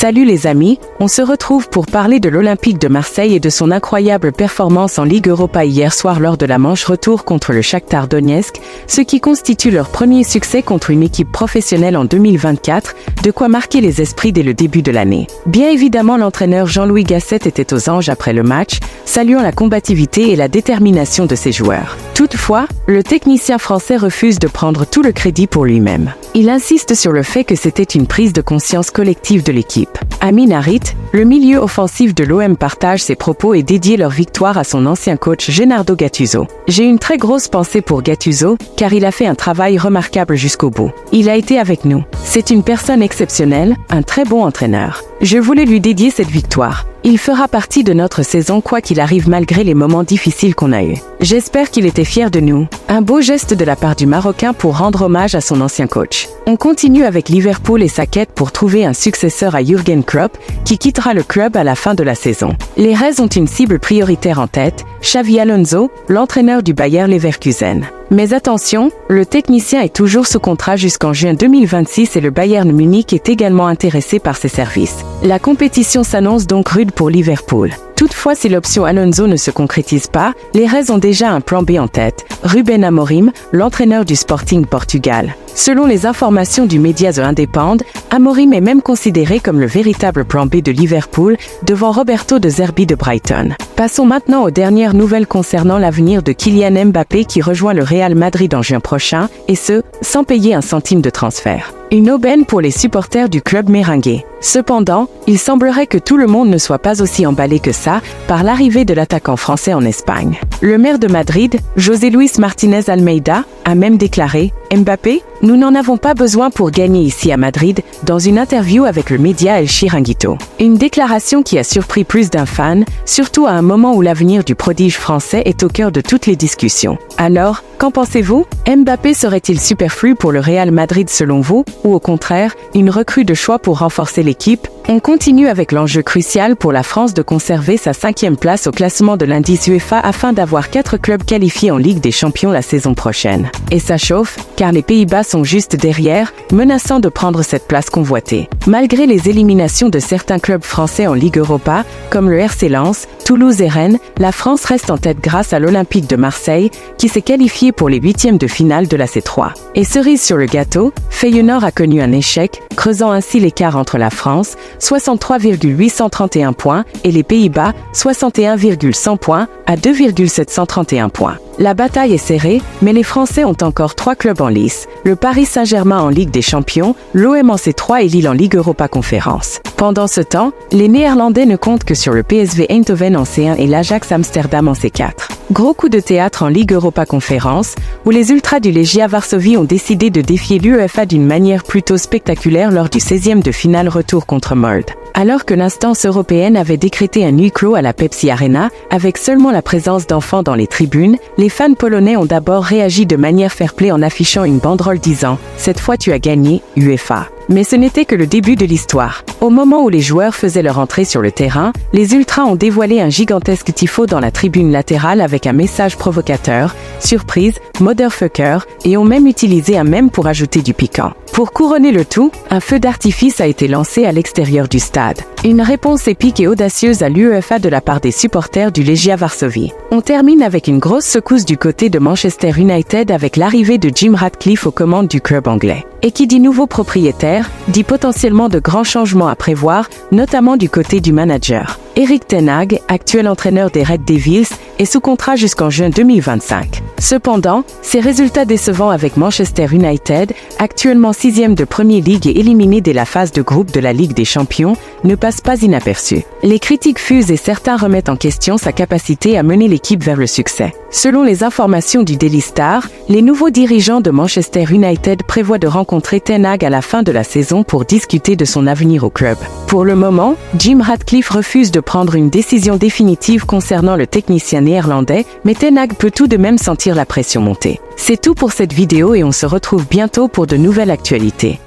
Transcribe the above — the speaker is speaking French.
Salut les amis, on se retrouve pour parler de l'Olympique de Marseille et de son incroyable performance en Ligue Europa hier soir lors de la manche retour contre le Shakhtar Donetsk, ce qui constitue leur premier succès contre une équipe professionnelle en 2024, de quoi marquer les esprits dès le début de l'année. Bien évidemment, l'entraîneur Jean-Louis Gasset était aux anges après le match, saluant la combativité et la détermination de ses joueurs. Toutefois, le technicien français refuse de prendre tout le crédit pour lui-même. Il insiste sur le fait que c'était une prise de conscience collective de l'équipe. Amin Harit, le milieu offensif de l'OM, partage ses propos et dédie leur victoire à son ancien coach Gennaro Gattuso. J'ai une très grosse pensée pour Gattuso, car il a fait un travail remarquable jusqu'au bout. Il a été avec nous. C'est une personne exceptionnelle, un très bon entraîneur. Je voulais lui dédier cette victoire. Il fera partie de notre saison quoi qu'il arrive malgré les moments difficiles qu'on a eus. J'espère qu'il était fier de nous. Un beau geste de la part du Marocain pour rendre hommage à son ancien coach. On continue avec Liverpool et sa quête pour trouver un successeur à Jürgen Klopp, qui quittera le club à la fin de la saison. Les Reds ont une cible prioritaire en tête, Xabi Alonso, l'entraîneur du Bayer Leverkusen. Mais attention, le technicien est toujours sous contrat jusqu'en juin 2026 et le Bayern Munich est également intéressé par ses services. La compétition s'annonce donc rude pour Liverpool. Toutefois, si l'option Alonso ne se concrétise pas, les Reds ont déjà un plan B en tête, Ruben Amorim, l'entraîneur du Sporting Portugal. Selon les informations du média The Independent, Amorim est même considéré comme le véritable plan B de Liverpool, devant Roberto De Zerbi de Brighton. Passons maintenant aux dernières nouvelles concernant l'avenir de Kylian Mbappé qui rejoint le Real Madrid en juin prochain, et ce, sans payer un centime de transfert. Une aubaine pour les supporters du club merengue. Cependant, il semblerait que tout le monde ne soit pas aussi emballé que ça par l'arrivée de l'attaquant français en Espagne. Le maire de Madrid, José Luis Martínez Almeida, a même déclaré « Mbappé, nous n'en avons pas besoin pour gagner ici à Madrid » dans une interview avec le média El Chiringuito. Une déclaration qui a surpris plus d'un fan, surtout à un moment où l'avenir du prodige français est au cœur de toutes les discussions. Alors, qu'en pensez-vous? Mbappé serait-il superflu pour le Real Madrid selon vous, ou au contraire, une recrue de choix pour renforcer l'équipe? On continue avec l'enjeu crucial pour la France de conserver sa 5e place au classement de l'indice UEFA afin d'avoir 4 clubs qualifiés en Ligue des Champions la saison prochaine. Et ça chauffe, car les Pays-Bas sont juste derrière, menaçant de prendre cette place convoitée. Malgré les éliminations de certains clubs français en Ligue Europa, comme le RC Lens, Toulouse et Rennes, la France reste en tête grâce à l'Olympique de Marseille, qui s'est qualifié pour les 8e de finale de la C3. Et cerise sur le gâteau, Feyenoord a connu un échec, creusant ainsi l'écart entre la France, 63,831 points, et les Pays-Bas, 61,100 points, à 2,731 points. La bataille est serrée, mais les Français ont encore 3 clubs en lice, le Paris Saint-Germain en Ligue des Champions, l'OM en C3 et Lille en Ligue Europa Conférence. Pendant ce temps, les Néerlandais ne comptent que sur le PSV Eindhoven en C1 et l'Ajax Amsterdam en C4. Gros coup de théâtre en Ligue Europa Conférence, où les Ultras du Legia Varsovie ont décidé de défier l'UEFA d'une manière plutôt spectaculaire lors du 16e de finale retour contre Molde. Alors que l'instance européenne avait décrété un huis clos à la Pepsi Arena, avec seulement la présence d'enfants dans les tribunes, les fans polonais ont d'abord réagi de manière fair-play en affichant une banderole disant « Cette fois tu as gagné, UEFA ». Mais ce n'était que le début de l'histoire. Au moment où les joueurs faisaient leur entrée sur le terrain, les Ultras ont dévoilé un gigantesque tifo dans la tribune latérale avec un message provocateur, surprise, motherfucker, et ont même utilisé un mème pour ajouter du piquant. Pour couronner le tout, un feu d'artifice a été lancé à l'extérieur du stade. Une réponse épique et audacieuse à l'UEFA de la part des supporters du Legia Varsovie. On termine avec une grosse secousse du côté de Manchester United avec l'arrivée de Jim Ratcliffe aux commandes du club anglais. Et qui dit nouveau propriétaire, dit potentiellement de grands changements à prévoir, notamment du côté du manager. Erik ten Hag, actuel entraîneur des Red Devils, est sous contrat jusqu'en juin 2025. Cependant, ses résultats décevants avec Manchester United, actuellement 6e de Premier League et éliminé dès la phase de groupe de la Ligue des Champions, ne passent pas inaperçus. Les critiques fusent et certains remettent en question sa capacité à mener l'équipe vers le succès. Selon les informations du Daily Star, les nouveaux dirigeants de Manchester United prévoient de rencontrer Ten Hag à la fin de la saison pour discuter de son avenir au club. Pour le moment, Jim Ratcliffe refuse de prendre une décision définitive concernant le technicien néerlandais, mais Ten Hag peut tout de même sentir la pression monter. C'est tout pour cette vidéo et on se retrouve bientôt pour de nouvelles actualités.